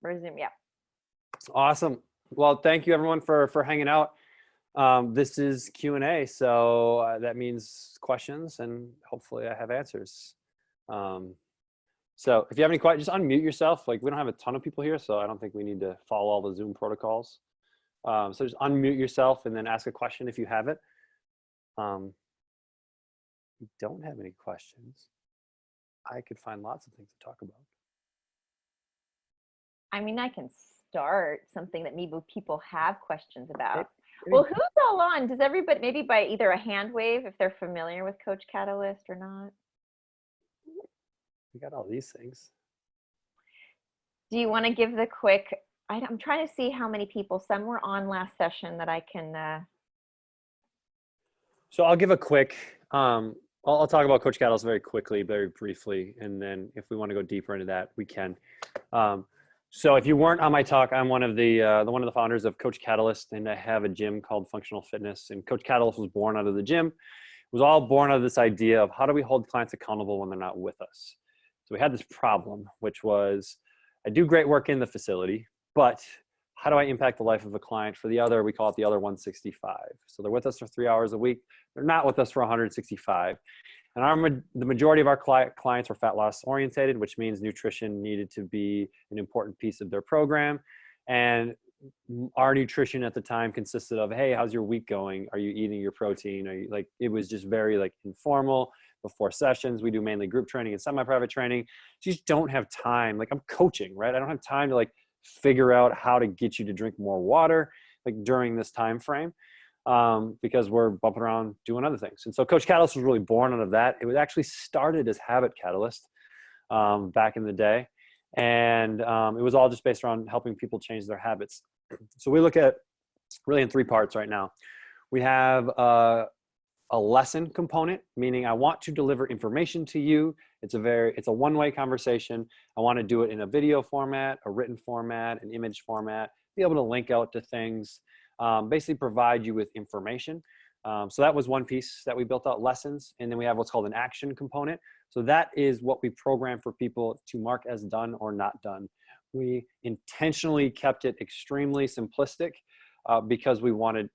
Resume, yeah. Awesome. Well, thank you everyone for hanging out. This is Q&A, so that means questions, and hopefully I have answers. So if you have any questions, just unmute yourself. Like, we don't have a ton of people here, so I don't think we need to follow all the Zoom protocols. So just unmute yourself and then ask a question if you have it. We don't have any questions. I could find lots of things to talk about. I mean, I can start something that maybe people have questions about. Hey, Well, who's all on? Does everybody, maybe by either a hand wave if they're familiar with Coach Catalyst or not? we got all these things. Do you want to give the quick, I'm trying to see how many people, some were on last session that I can. So I'll give a quick, I'll talk about Coach Catalyst very quickly, very briefly, and then if we want to go deeper into that, we can. So if you weren't on my talk, I'm one of the founders of Coach Catalyst, and I have a gym called Functional Fitness. And Coach Catalyst was born out of the gym. It was all born out of this idea of how do we hold clients accountable when they're not with us. So we had this problem, which was I do great work in the facility, but how do I impact the life of a client for the other? We call it the other 165. So they're with us for 3 hours a week. They're not with us for 165. And the majority of our clients were fat loss orientated, which means nutrition needed to be an important piece of their program. And our nutrition at the time consisted of, hey, how's your week going? Are you eating your protein? Are you like, it was just very like informal before sessions. We do mainly group training and semi-private training. So you just don't have time. Like, I'm coaching, right? I don't have time to like figure out how to get you to drink more water like during this time frame. Because we're bumping around doing other things. And so Coach Catalyst was really born out of that. It was actually started as Habit Catalyst back in the day. And it was all just based around helping people change their habits. So we look at really in 3 parts right now. We have a lesson component, meaning I want to deliver information to you. It's a one-way conversation. I want to do it in a video format, a written format, an image format, be able to link out to things. Basically provide you with information. So that was one piece that we built out, lessons. And then we have what's called an action component. So that is what we program for people to mark as done or not done. We intentionally kept it extremely simplistic because we wanted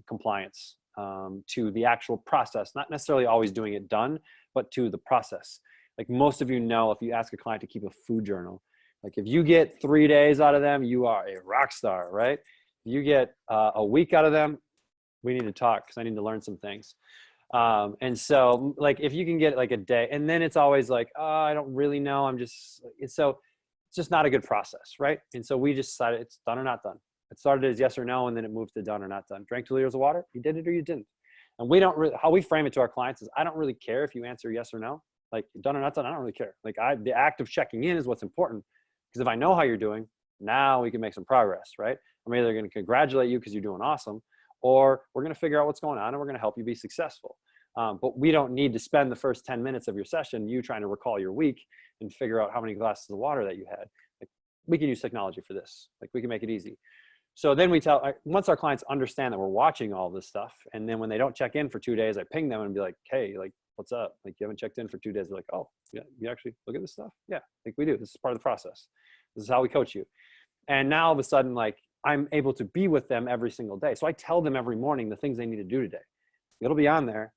compliance to the actual process, not necessarily always doing it done, but to the process. Like most of you know, if you ask a client to keep a food journal, like if you get 3 days out of them, you are a rock star, right? You get a week out of them, we need to talk because I need to learn some things. And so like if you can get like a day, and then it's always like, oh, I don't really know. It's just not a good process, right? And so we just decided it's done or not done. It started as yes or no, and then it moved to done or not done. Drank 2 liters of water, you did it or you didn't. And we don't really, how we frame it to our clients is I don't really care if you answer yes or no. Like done or not done, I don't really care. Like the act of checking in is what's important, because if I know how you're doing, now we can make some progress, right? I'm either going to congratulate you because you're doing awesome, or we're going to figure out what's going on and we're going to help you be successful. But we don't need to spend the first 10 minutes of your session you trying to recall your week and figure out how many glasses of water that you had. Like, we can use technology for this. Like, we can make it easy. So then once our clients understand that we're watching all this stuff, and then when they don't check in for 2 days, I ping them and be like, hey, like, what's up? Like, you haven't checked in for 2 days. They're like, oh, yeah, you actually look at this stuff? Yeah, like we do. This is part of the process. This is how we coach you. And now all of a sudden, like, I'm able to be with them every single day. So I tell them every morning the things they need to do today. It'll be on there.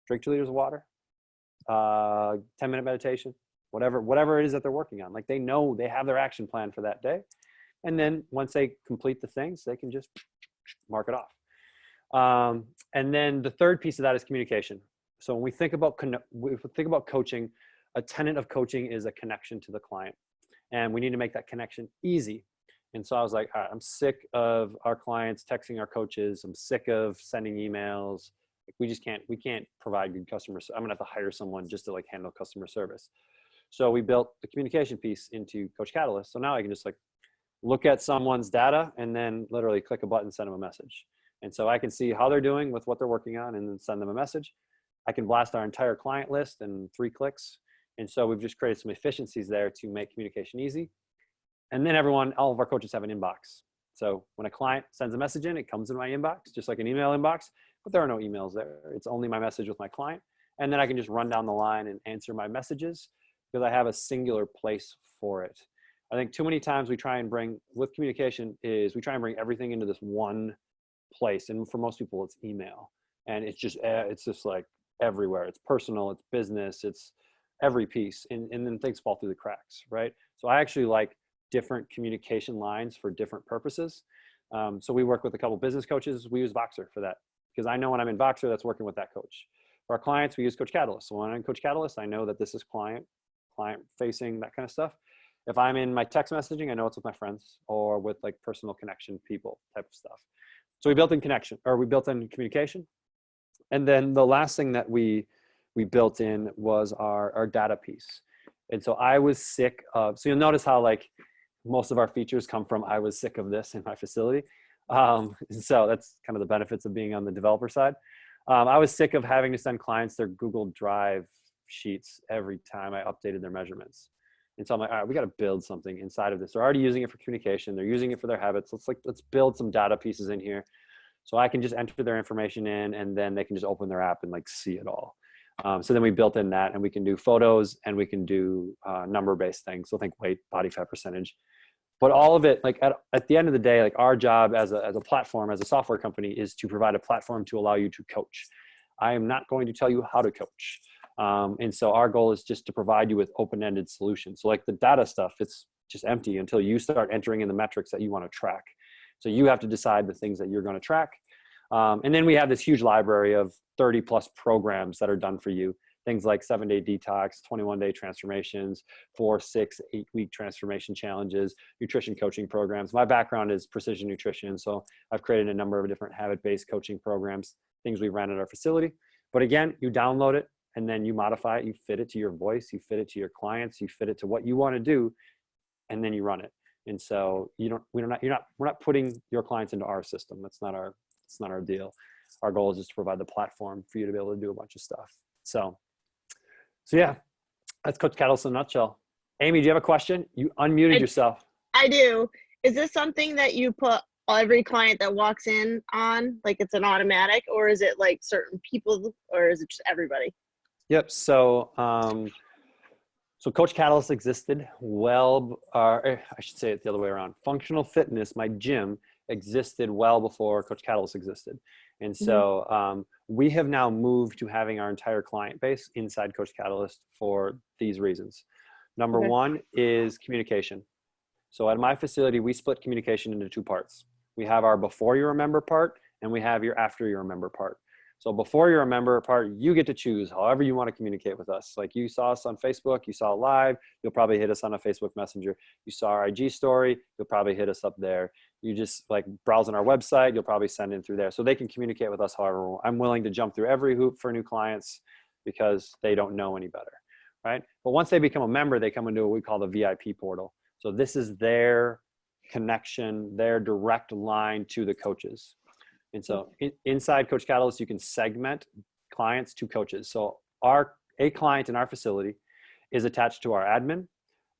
Drink 2 liters of water, 10-minute meditation, whatever it is that they're working on. Like, they know they have their action plan for that day. And then once they complete the things, they can just mark it off. And then the third piece of that is communication. So when we think about coaching, a tenet of coaching is a connection to the client. And we need to make that connection easy. And so I was like, all right, I'm sick of our clients texting our coaches. I'm sick of sending emails. Like, we can't provide good customer service. I'm gonna have to hire someone just to like handle customer service. So we built the communication piece into Coach Catalyst. So now I can just like look at someone's data and then literally click a button, send them a message. And so I can see how they're doing with what they're working on and then send them a message. I can blast our entire client list in 3 clicks. And so we've just created some efficiencies there to make communication easy. And then all of our coaches have an inbox. So when a client sends a message in, it comes in my inbox, just like an email inbox, but there are no emails there. It's only my message with my client. And then I can just run down the line and answer my messages because I have a singular place for it. I think too many times we try and bring everything into this one place. And for most people, it's email. And it's just like everywhere. It's personal, it's business, it's every piece. And then things fall through the cracks, right? So I actually like different communication lines for different purposes. So we work with a couple business coaches. We use Voxer for that because I know when I'm in Voxer, that's working with that coach. For our clients, we use Coach Catalyst. So when I'm in Coach Catalyst, I know that this is client facing, that kind of stuff. If I'm in my text messaging, I know it's with my friends or with like personal connection people type of stuff. So we built in communication. And then the last thing that we built in was our data piece. And so I was sick of, so you'll notice how like most of our features come from, I was sick of this in my facility. So that's kind of the benefits of being on the developer side. I was sick of having to send clients their Google Drive sheets every time I updated their measurements. And so I'm like, all right, we got to build something inside of this. They're already using it for communication. They're using it for their habits. Let's build some data pieces in here. So I can just enter their information in and then they can just open their app and like see it all. So then we built in that and we can do photos and we can do number-based things. So think weight, body fat percentage, but all of it, like at the end of the day, like our job as a platform, as a software company is to provide a platform to allow you to coach. I am not going to tell you how to coach. And so our goal is just to provide you with open-ended solutions. So like the data stuff, it's just empty until you start entering in the metrics that you want to track. So you have to decide the things that you're going to track. And then we have this huge library of 30 plus programs that are done for you. Things like 7-day detox, 21-day transformations, 4, 6, 8-week transformation challenges, nutrition coaching programs. My background is precision nutrition. So I've created a number of different habit-based coaching programs, things we ran at our facility. But again, you download it and then you modify it, you fit it to your voice, you fit it to your clients, you fit it to what you want to do, and then you run it. And so we're not putting your clients into our system. That's not our deal. Our goal is just to provide the platform for you to be able to do a bunch of stuff. So yeah, that's Coach Catalyst in a nutshell. Amy, do you have a question? You unmuted yourself. I do. Is this something that you put every client that walks in on, like it's an automatic, or is it like certain people, or is it just everybody? Yep. So Coach Catalyst existed I should say it the other way around. Functional Fitness, my gym, existed well before Coach Catalyst existed. And so we have now moved to having our entire client base inside Coach Catalyst for these reasons. Number one is communication. So at my facility, we split communication into 2 parts. We have our before you're a member part and we have your after you're a member part. So before you're a member part, you get to choose however you want to communicate with us. Like you saw us on Facebook, you saw live, you'll probably hit us on a Facebook Messenger. You saw our IG story, you'll probably hit us up there. You just like browse on our website, you'll probably send in through there. So they can communicate with us however. I'm willing to jump through every hoop for new clients because they don't know any better, right? But once they become a member, they come into what we call the VIP portal. So this is their connection, their direct line to the coaches. And so inside Coach Catalyst, you can segment clients to coaches. So a client in our facility is attached to our admin.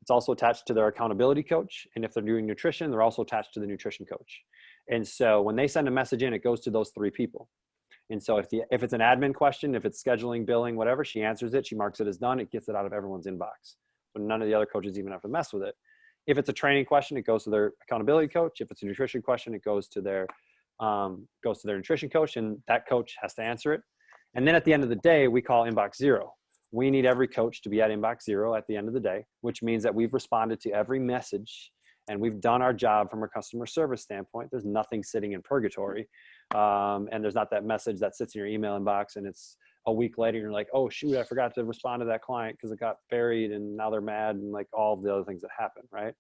It's also attached to their accountability coach. And if they're doing nutrition, they're also attached to the nutrition coach. And so when they send a message in, it goes to those 3 people. And so if it's an admin question, if it's scheduling, billing, whatever, she answers it, she marks it as done, it gets it out of everyone's inbox. So none of the other coaches even have to mess with it. If it's a training question, it goes to their accountability coach. If it's a nutrition question, it goes to their nutrition coach, and that coach has to answer it. And then at the end of the day, we call inbox 0. We need every coach to be at inbox 0 at the end of the day, which means that we've responded to every message and we've done our job from a customer service standpoint. There's nothing sitting in purgatory. And there's not that message that sits in your email inbox and it's a week later and you're like, oh shoot, I forgot to respond to that client because it got buried and now they're mad and like all of the other things that happen, right?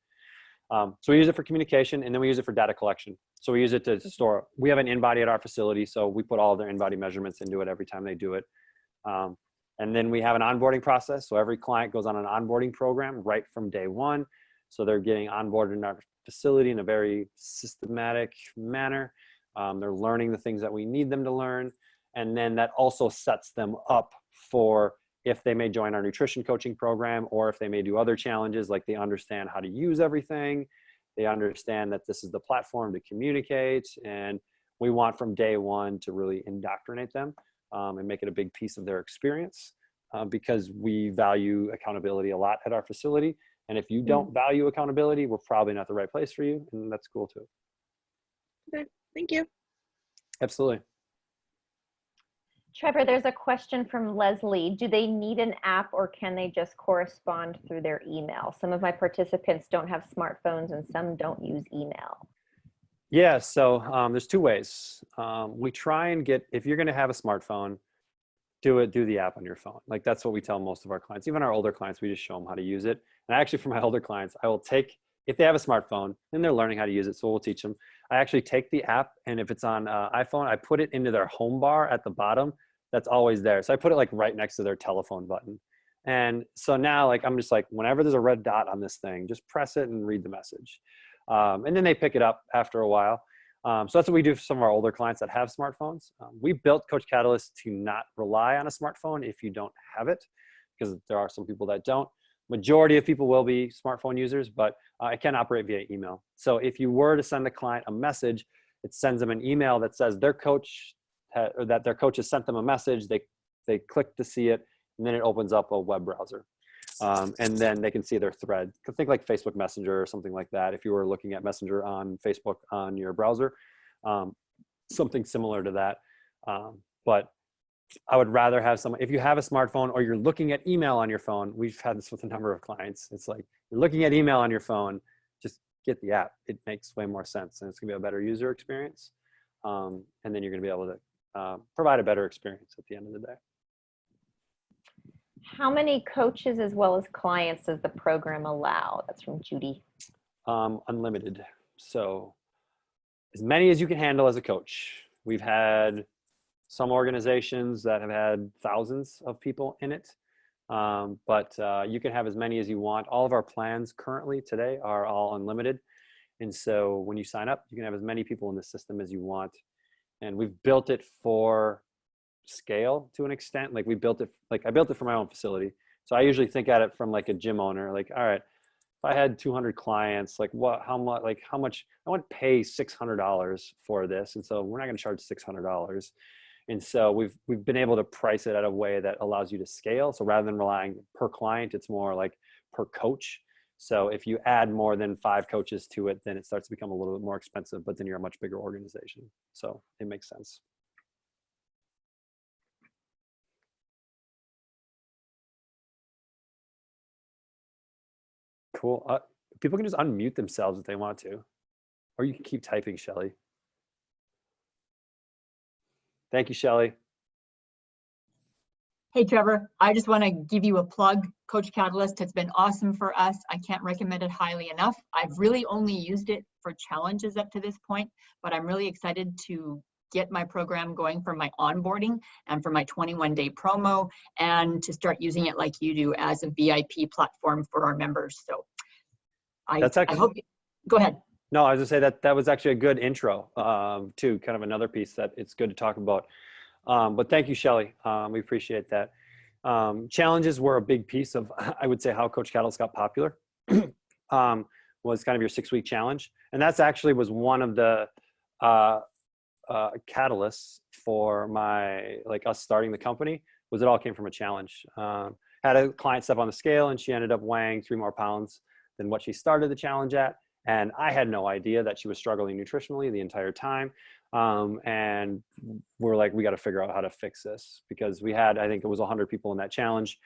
So we use it for communication and then we use it for data collection. So we use it to store, we have an InBody at our facility. So we put all of their InBody measurements into it every time they do it. And then we have an onboarding process. So every client goes on an onboarding program right from day one. So they're getting onboarded in our facility in a very systematic manner. They're learning the things that we need them to learn. And then that also sets them up for if they may join our nutrition coaching program or if they may do other challenges, like they understand how to use everything. They understand that this is the platform to communicate. And we want from day one to really indoctrinate them and make it a big piece of their experience because we value accountability a lot at our facility. And if you don't value accountability, we're probably not the right place for you. And that's cool too. Okay, thank you. Absolutely. Trevor, there's a question from Leslie. Do they need an app or can they just correspond through their email? Some of my participants don't have smartphones and some don't use email. Yeah, so there's two ways. We try and get, if you're going to have a smartphone, do the app on your phone. Like that's what we tell most of our clients. Even our older clients, we just show them how to use it. And actually for my older clients, I will take, if they have a smartphone and they're learning how to use it, so we'll teach them. I actually take the app, and if it's on iPhone, I put it into their home bar at the bottom. That's always there. So I put it like right next to their telephone button. And so now like, I'm just like, whenever there's a red dot on this thing, just press it and read the message. And then they pick it up after a while. So that's what we do for some of our older clients that have smartphones. We built Coach Catalyst to not rely on a smartphone if you don't have it, because there are some people that don't. Majority of people will be smartphone users, but it can operate via email. So if you were to send a client a message, it sends them an email that says their coach or that their coach has sent them a message. They click to see it, and then it opens up a web browser. And then they can see their thread. Think like Facebook Messenger or something like that. If you were looking at Messenger on Facebook on your browser, something similar to that. But I would rather have someone, if you have a smartphone or you're looking at email on your phone, we've had this with a number of clients. It's like, you're looking at email on your phone, just get the app. It makes way more sense, and it's gonna be a better user experience. And then you're gonna be able to provide a better experience at the end of the day. How many coaches as well as clients does the program allow? That's from Judy. Unlimited. So as many as you can handle as a coach. We've had some organizations that have had thousands of people in it, but you can have as many as you want. All of our plans currently today are all unlimited. And so when you sign up, you can have as many people in the system as you want. And we've built it for scale to an extent. Like I built it for my own facility. So I usually think at it from like a gym owner, like, all right, if I had 200 clients, like how much I want to pay $600 for this. And so we're not going to charge $600. And so we've been able to price it at a way that allows you to scale. So rather than relying per client, it's more like per coach. So if you add more than 5 coaches to it, then it starts to become a little bit more expensive, but then you're a much bigger organization. So it makes sense. Cool. People can just unmute themselves if they want to, or you can keep typing, Shelly. Thank you, Shelly. Hey, Trevor, I just want to give you a plug. Coach Catalyst has been awesome for us. I can't recommend it highly enough. I've really only used it for challenges up to this point, but I'm really excited to get my program going for my onboarding and for my 21-day promo, and to start using it like you do as a VIP platform for our members. So I hope you, go ahead. No, I was gonna say that was actually a good intro to kind of another piece that it's good to talk about. But thank you, Shelly. We appreciate that. Challenges were a big piece of, I would say, how Coach Catalyst got popular. Was kind of your 6-week challenge, and that's actually was one of the catalysts for us starting the company. Was it all came from a challenge. Had a client step on the scale, and she ended up weighing 3 more pounds than what she started the challenge at. And I had no idea that she was struggling nutritionally the entire time. And we're like, we got to figure out how to fix this, because we had, I think it was 100 people in that challenge.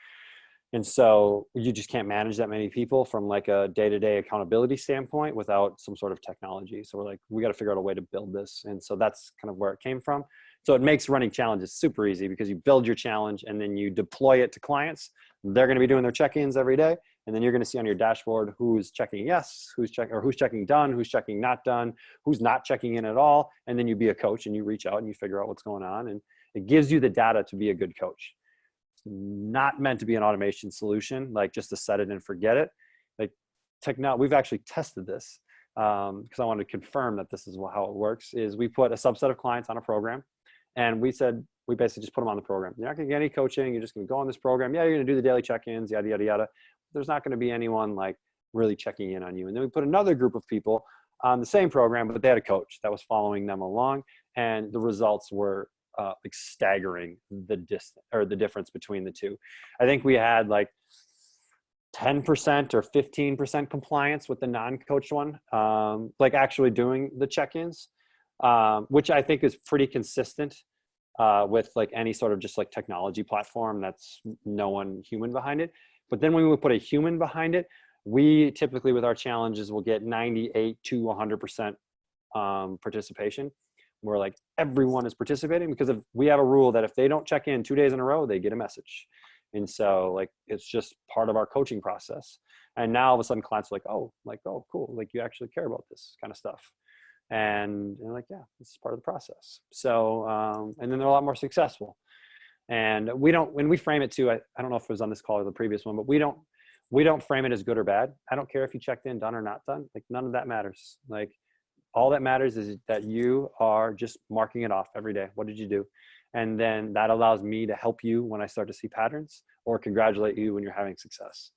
And so you just can't manage that many people from like a day-to-day accountability standpoint without some sort of technology. So we're like, we got to figure out a way to build this. And so that's kind of where it came from. So it makes running challenges super easy, because you build your challenge and then you deploy it to clients. They're going to be doing their check-ins every day. And then you're going to see on your dashboard who's checking yes, who's checking done, who's checking not done, who's not checking in at all. And then you be a coach and you reach out and you figure out what's going on. And it gives you the data to be a good coach. It's not meant to be an automation solution, like just to set it and forget it. Like we've actually tested this because I wanted to confirm that this is how it works. Is we put a subset of clients on a program, and we said, we basically just put them on the program. You're not going to get any coaching. You're just going to go on this program. Yeah, you're going to do the daily check-ins, yada, yada, yada. There's not going to be anyone like really checking in on you. And then we put another group of people on the same program, but they had a coach that was following them along. And the results were like staggering, the difference between the two. I think we had like 10% or 15% compliance with the non-coached one, like actually doing the check-ins, which I think is pretty consistent with like any sort of just like technology platform that's no one human behind it. But then when we put a human behind it, we typically with our challenges will get 98 to 100% participation, where like everyone is participating, because if we have a rule that if they don't check in 2 days in a row, they get a message. And so like, it's just part of our coaching process. And now all of a sudden clients are like, oh, cool. Like you actually care about this kind of stuff. And they're like, yeah, this is part of the process. So, and then they're a lot more successful. And we don't, when we frame it too, I don't know if it was on this call or the previous one, but we don't frame it as good or bad. I don't care if you checked in, done or not done. Like none of that matters. Like all that matters is that you are just marking it off every day. What did you do? And then that allows me to help you when I start to see patterns, or congratulate you when you're having success.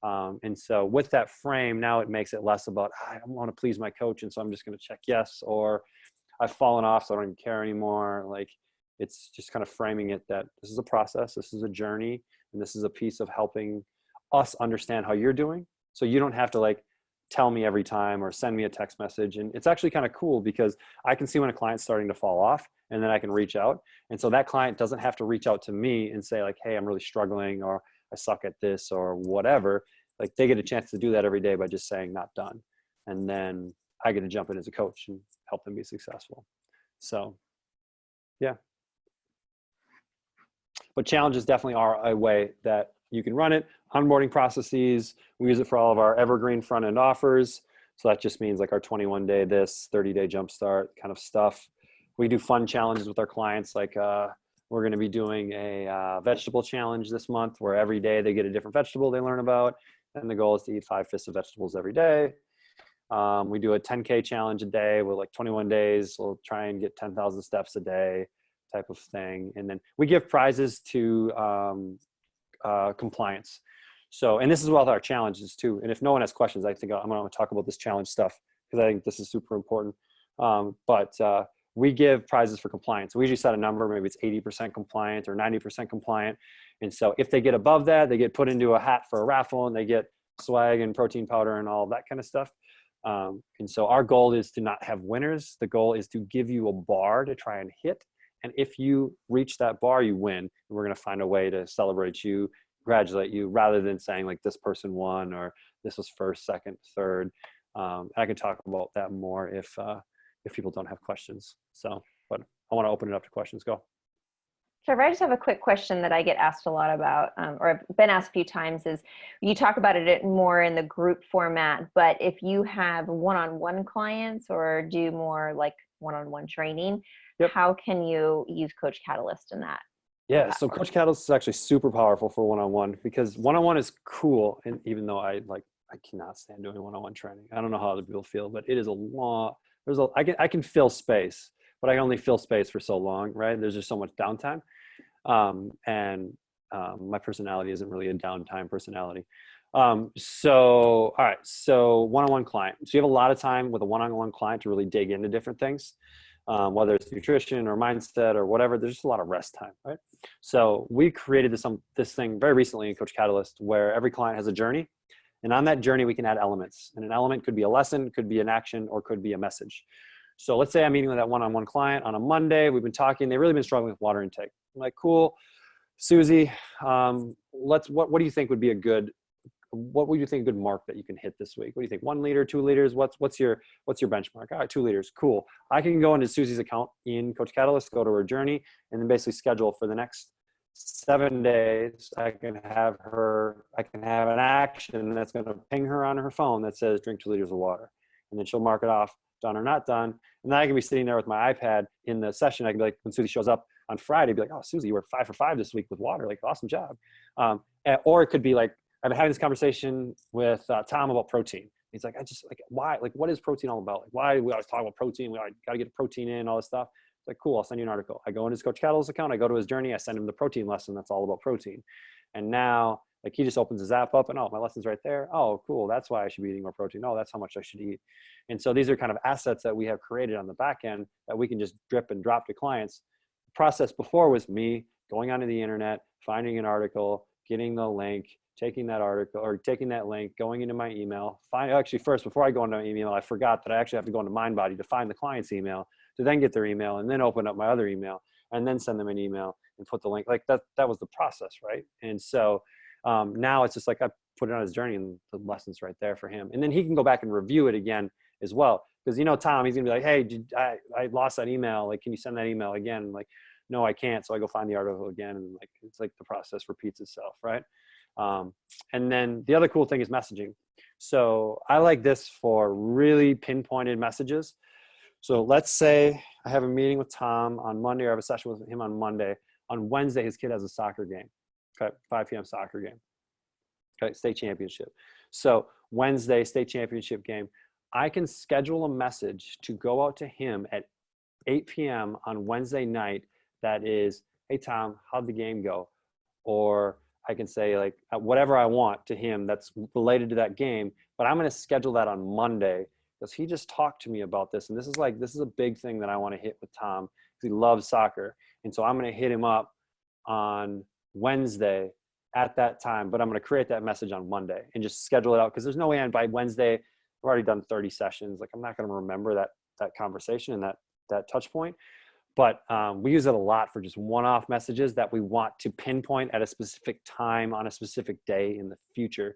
And so with that frame, now it makes it less about, I want to please my coach, and so I'm just going to check yes, or I've fallen off, so I don't even care anymore. Like it's just kind of framing it that this is a process, this is a journey, and this is a piece of helping us understand how you're doing. So you don't have to like tell me every time or send me a text message. And it's actually kind of cool because I can see when a client's starting to fall off, and then I can reach out. And so that client doesn't have to reach out to me and say like, hey, I'm really struggling, or I suck at this, or whatever. Like they get a chance to do that every day by just saying not done. And then I get to jump in as a coach and help them be successful. So yeah. But challenges definitely are a way that you can run it. Onboarding processes, we use it for all of our evergreen front end offers. So that just means like our 21-day this, 30-day jumpstart kind of stuff. We do fun challenges with our clients. Like we're going to be doing a vegetable challenge this month, where every day they get a different vegetable they learn about. And the goal is to eat 5 fists of vegetables every day. We do a 10K challenge a day with like 21 days. We'll try and get 10,000 steps a day type of thing. And then we give prizes to compliance. So, and this is with our challenges too. And if no one has questions, I think I'm going to talk about this challenge stuff, because I think this is super important. But we give prizes for compliance. We usually set a number, maybe it's 80% compliant or 90% compliant. And so if they get above that, they get put into a hat for a raffle, and they get swag and protein powder and all that kind of stuff. And so our goal is to not have winners. The goal is to give you a bar to try and hit. And if you reach that bar, you win. And we're going to find a way to celebrate you, congratulate you, rather than saying like this person won, or this was first, second, third. I can talk about that more if people don't have questions. So, but I want to open it up to questions. Go. Trevor, I just have a quick question that I get asked a lot about, or I've been asked a few times, is you talk about it more in the group format, but if you have one-on-one clients or do more like one-on-one training, yep, how can you use Coach Catalyst in that? Yeah, so Coach Catalyst is actually super powerful for one-on-one, because one-on-one is cool. And even though I cannot stand doing one-on-one training, I don't know how other people feel, but it is a long, I can fill space, but I can only fill space for so long, right? There's just so much downtime. My personality isn't really a downtime personality. So, all right, so one-on-one client. So you have a lot of time with a one-on-one client to really dig into different things, whether it's nutrition or mindset or whatever. There's just a lot of rest time, right? So we created this thing very recently in Coach Catalyst, where every client has a journey. And on that journey, we can add elements. And an element could be a lesson, could be an action, or could be a message. So let's say I'm meeting with that one-on-one client on a Monday. We've been talking. They've really been struggling with water intake. I'm like, cool, Susie, what do you think would be a good mark that you can hit this week? What do you think? 1 liter, 2 liters? What's your benchmark? All right, 2 liters. Cool. I can go into Susie's account in Coach Catalyst, go to her journey, and then basically schedule for the next 7 days. I can have an action that's going to ping her on her phone that says drink 2 liters of water, and then she'll mark it off, done or not done. And then I can be sitting there with my iPad in the session. I can be like, when Susie shows up on Friday, be like, oh, Susie, you were 5 for 5 this week with water. Like, awesome job. Or it could be like, I've been having this conversation with Tom about protein. He's like, why? Like, what is protein all about? Like, why do we always talk about protein? We got to get protein in, all this stuff. It's like, cool, I'll send you an article. I go into his Coach Catalyst account. I go to his journey. I send him the protein lesson that's all about protein. And now, like, he just opens his app up and, oh, my lesson's right there. Oh, cool, that's why I should be eating more protein. Oh, that's how much I should eat. And so these are kind of assets that we have created on the back end that we can just drip and drop to clients. The process before was me going onto the internet, finding an article, getting the link, taking that article or taking that link, going into my email, actually first, before I go into my email, I forgot that I actually have to go into MindBody to find the client's email, to then get their email and then open up my other email and then send them an email and put the link. Like that was the process, right? And so now it's just like I put it on his journey and the lessons right there for him. And then he can go back and review it again as well. Because Tom, he's gonna be like, hey, I lost that email. Like, can you send that email again? Like, no, I can't. So I go find the article again, and like it's like the process repeats itself, right? And then the other cool thing is messaging. So I like this for really pinpointed messages. So let's say I have a meeting with Tom on Monday, or I have a session with him on Monday. On Wednesday, his kid has a soccer game. Okay, 5 p.m. soccer game. Okay, state championship. So Wednesday, state championship game. I can schedule a message to go out to him at 8 p.m. on Wednesday night that is, hey, Tom, how'd the game go? Or I can say like whatever I want to him that's related to that game, but I'm going to schedule that on Monday because he just talked to me about this. And this is a big thing that I want to hit with Tom because he loves soccer. And so I'm going to hit him up on Wednesday at that time, but I'm going to create that message on Monday and just schedule it out because there's no way by Wednesday, I've already done 30 sessions. Like I'm not going to remember that conversation and that touch point. But we use it a lot for just one-off messages that we want to pinpoint at a specific time on a specific day in the future.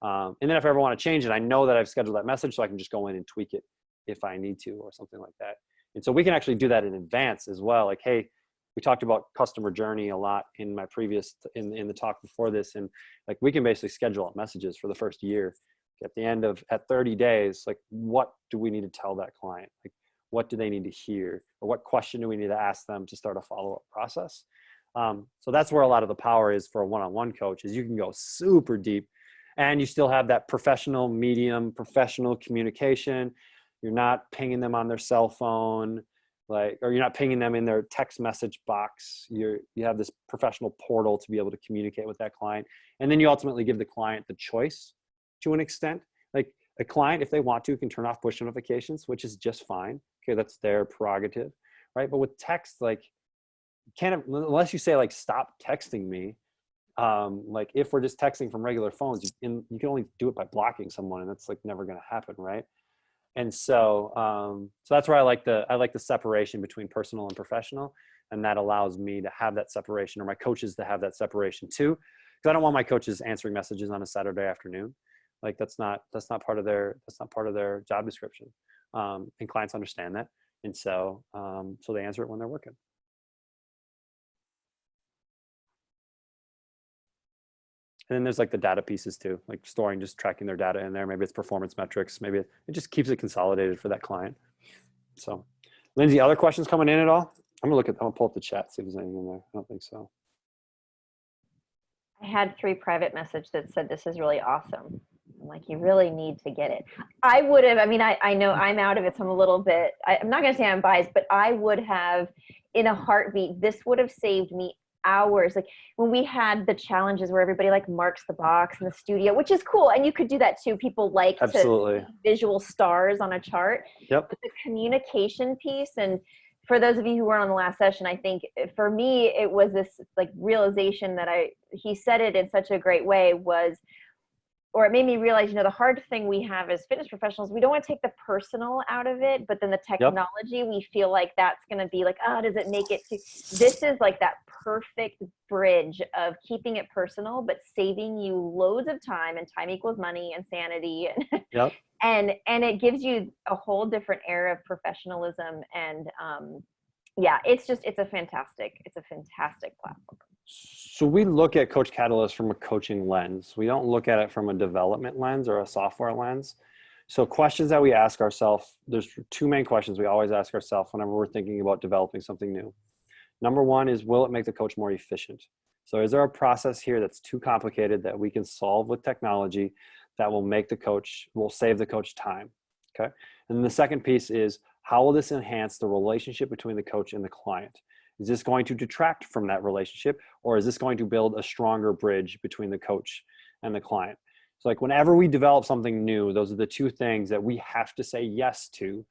And then if I ever want to change it, I know that I've scheduled that message so I can just go in and tweak it if I need to or something like that. And so we can actually do that in advance as well. Like, hey, we talked about customer journey a lot in my previous, in the talk before this. And like, we can basically schedule out messages for the first year. At the end at 30 days, like what do we need to tell that client? Like, what do they need to hear? Or what question do we need to ask them to start a follow-up process? So that's where a lot of the power is for a one-on-one coach is you can go super deep and you still have that professional communication. You're not pinging them on their cell phone, or you're not pinging them in their text message box. You have this professional portal to be able to communicate with that client. And then you ultimately give the client the choice to an extent. Like a client, if they want to, can turn off push notifications, which is just fine. Okay, that's their prerogative, right? But with text, like, unless you say like, stop texting me, like if we're just texting from regular phones, you can only do it by blocking someone, and that's like never going to happen, right? And so, so that's where I like the separation between personal and professional, and that allows me to have that separation, or my coaches to have that separation too, because I don't want my coaches answering messages on a Saturday afternoon. Like that's not part of their job description, and clients understand that, and so so they answer it when they're working. And then there's like the data pieces too, like just tracking their data in there. Maybe it's performance metrics. Maybe it just keeps it consolidated for that client. So, Lindsay, other questions coming in at all? I'm gonna pull up the chat, see if there's anything in there. I don't think so. I had 3 private messages that said, this is really awesome. I'm like, you really need to get it. I would have, I know I'm out of it, so I'm a little bit, I'm not going to say I'm biased, but I would have, in a heartbeat, this would have saved me hours. Like when we had the challenges where everybody like marks the box in the studio, which is cool. And you could do that too. People like Absolutely. to visual stars on a chart. Yep. But the communication piece, and for those of you who weren't on the last session, I think for me, it was this like realization that he said it in such a great way or it made me realize, the hard thing we have as fitness professionals, we don't want to take the personal out of it, but then the technology, we feel like that's going to be like, does it make it to, this is like that perfect bridge of keeping it personal, but saving you loads of time, and time equals money and sanity. Yep. And it gives you a whole different era of professionalism. And yeah, it's a fantastic platform. So we look at Coach Catalyst from a coaching lens. We don't look at it from a development lens or a software lens. So questions that we ask ourselves, there's 2 main questions we always ask ourselves whenever we're thinking about developing something new. Number 1 is, will it make the coach more efficient? So is there a process here that's too complicated that we can solve with technology that will save the coach time? Okay. And then the second piece is, how will this enhance the relationship between the coach and the client? Is this going to detract from that relationship, or is this going to build a stronger bridge between the coach and the client? So like whenever we develop something new, those are the 2 things that we have to say yes to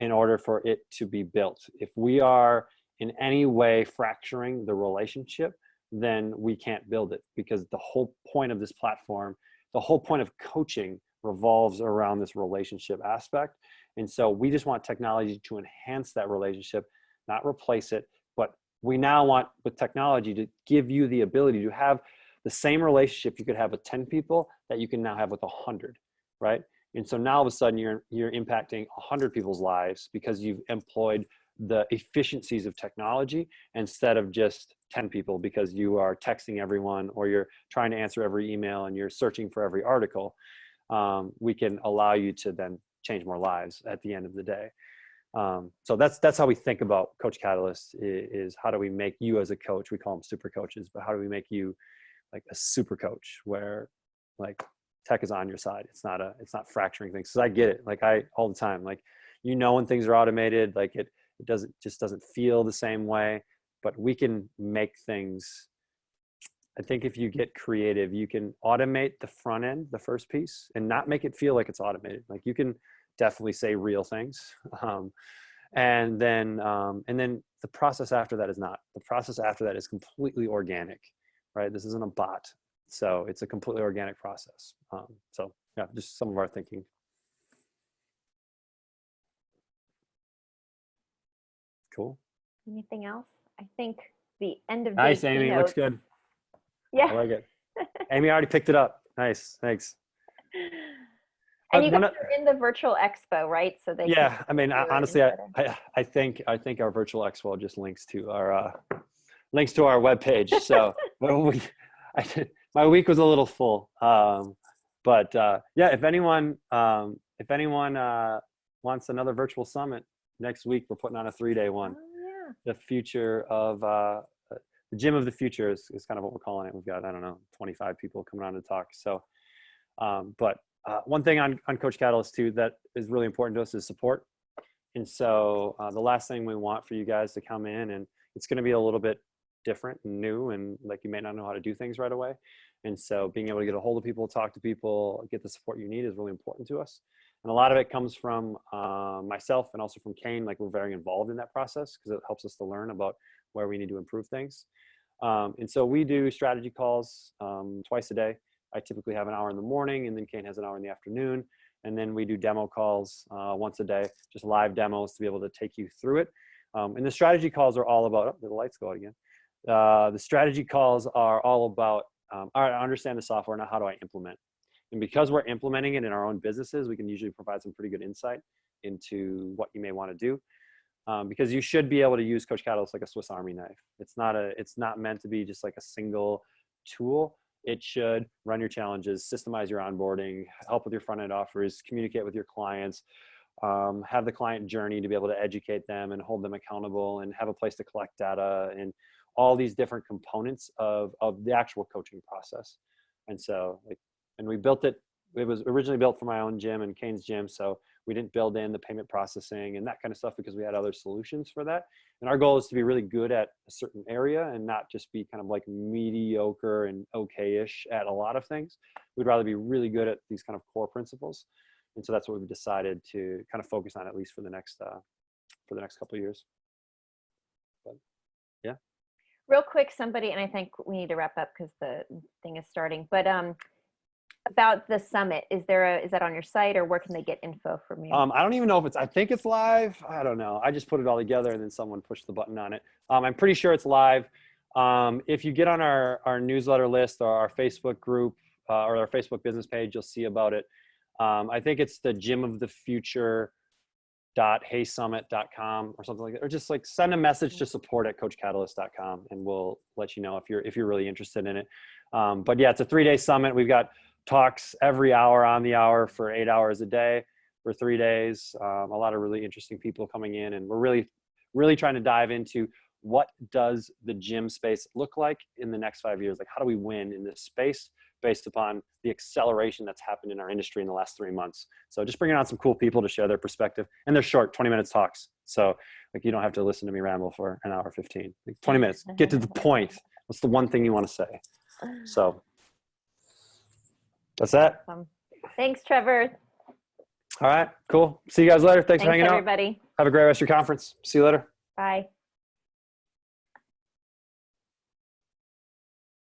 in order for it to be built. If we are in any way fracturing the relationship, then we can't build it, because the whole point of this platform, the whole point of coaching revolves around this relationship aspect. And so we just want technology to enhance that relationship, not replace it. But we now want, with technology, to give you the ability to have the same relationship you could have with 10 people that you can now have with 100, right? And so now all of a sudden you're impacting 100 people's lives because you've employed the efficiencies of technology instead of just 10 people, because you are texting everyone, or you're trying to answer every email, and you're searching for every article. We can allow you to then change more lives at the end of the day. So that's how we think about Coach Catalyst, is how do we make you as a coach, we call them super coaches, but how do we make you like a super coach where like tech is on your side? It's not fracturing things. Cause I get it. Like all the time, like, when things are automated, like it doesn't feel the same way, but we can make things. I think if you get creative, you can automate the front end, the first piece, and not make it feel like it's automated. Like you can definitely say real things. And then the process after that is not. The process after that is completely organic, right? This isn't a bot. So it's a completely organic process. So yeah, just some of our thinking. Cool. Anything else? I think the end of Nice, day Amy. keynote. Looks good. Yeah. I like it. Amy already picked it up. Nice. Thanks. And you guys are in the virtual expo, right? So they yeah. I mean, honestly, I think our virtual expo just links to our webpage. So my week was a little full. But yeah, if anyone wants another virtual summit next week, we're putting on a 3-day one. Oh, yeah. The future of the gym of the future is kind of what we're calling it. We've got, 25 people coming on to talk. So, but one thing on Coach Catalyst too that is really important to us is support. And so the last thing we want for you guys to come in, and it's going to be a little bit different and new, and like you may not know how to do things right away. And so being able to get a hold of people, talk to people, get the support you need is really important to us. And a lot of it comes from myself and also from Kane. Like, we're very involved in that process because it helps us to learn about where we need to improve things. And so we do strategy calls twice a day. I typically have an hour in the morning, and then Kane has an hour in the afternoon. And then we do demo calls once a day, just live demos to be able to take you through it. And the strategy calls are all about, the lights go out again. The strategy calls are all about, all right, I understand the software, now how do I implement? And because we're implementing it in our own businesses, we can usually provide some pretty good insight into what you may want to do. Because you should be able to use Coach Catalyst like a Swiss Army knife. It's not meant to be just like a single tool. It should run your challenges, systemize your onboarding, help with your front end offers, communicate with your clients, have the client journey to be able to educate them and hold them accountable, and have a place to collect data, and all these different components of the actual coaching process. And so, and we built it. It was originally built for my own gym and Kane's gym. So we didn't build in the payment processing and that kind of stuff because we had other solutions for that. And our goal is to be really good at a certain area and not just be kind of like mediocre and okay-ish at a lot of things. We'd rather be really good at these kind of core principles. And so that's what we've decided to kind of focus on, at least for the next couple of years. But yeah. Real quick, somebody, and I think we need to wrap up because the thing is starting, but about the summit, is that on your site, or where can they get info from you? I don't even know if I think it's live. I don't know. I just put it all together and then someone pushed the button on it. I'm pretty sure it's live. If you get on our newsletter list or our Facebook group or our Facebook business page, you'll see about it. I think it's the gymofthefuture.heysummit.com or something like that, or just like send a message to support@coachcatalyst.com and we'll let you know if you're really interested in it. But yeah, it's a 3-day summit. We've got talks every hour on the hour for 8 hours a day for 3 days. A lot of really interesting people coming in, and we're really trying to dive into what does the gym space look like in the next 5 years? Like, how do we win in this space based upon the acceleration that's happened in our industry in the last 3 months? So just bringing on some cool people to share their perspective, and they're short 20-minute talks. So like, you don't have to listen to me ramble for an hour 15, like 20 minutes, get to the point. What's the one thing you want to say? So that's that. Awesome. Thanks, Trevor. All right, cool. See you guys later. Thanks for hanging out. Everybody. Have a great rest of your conference. See you later. Bye.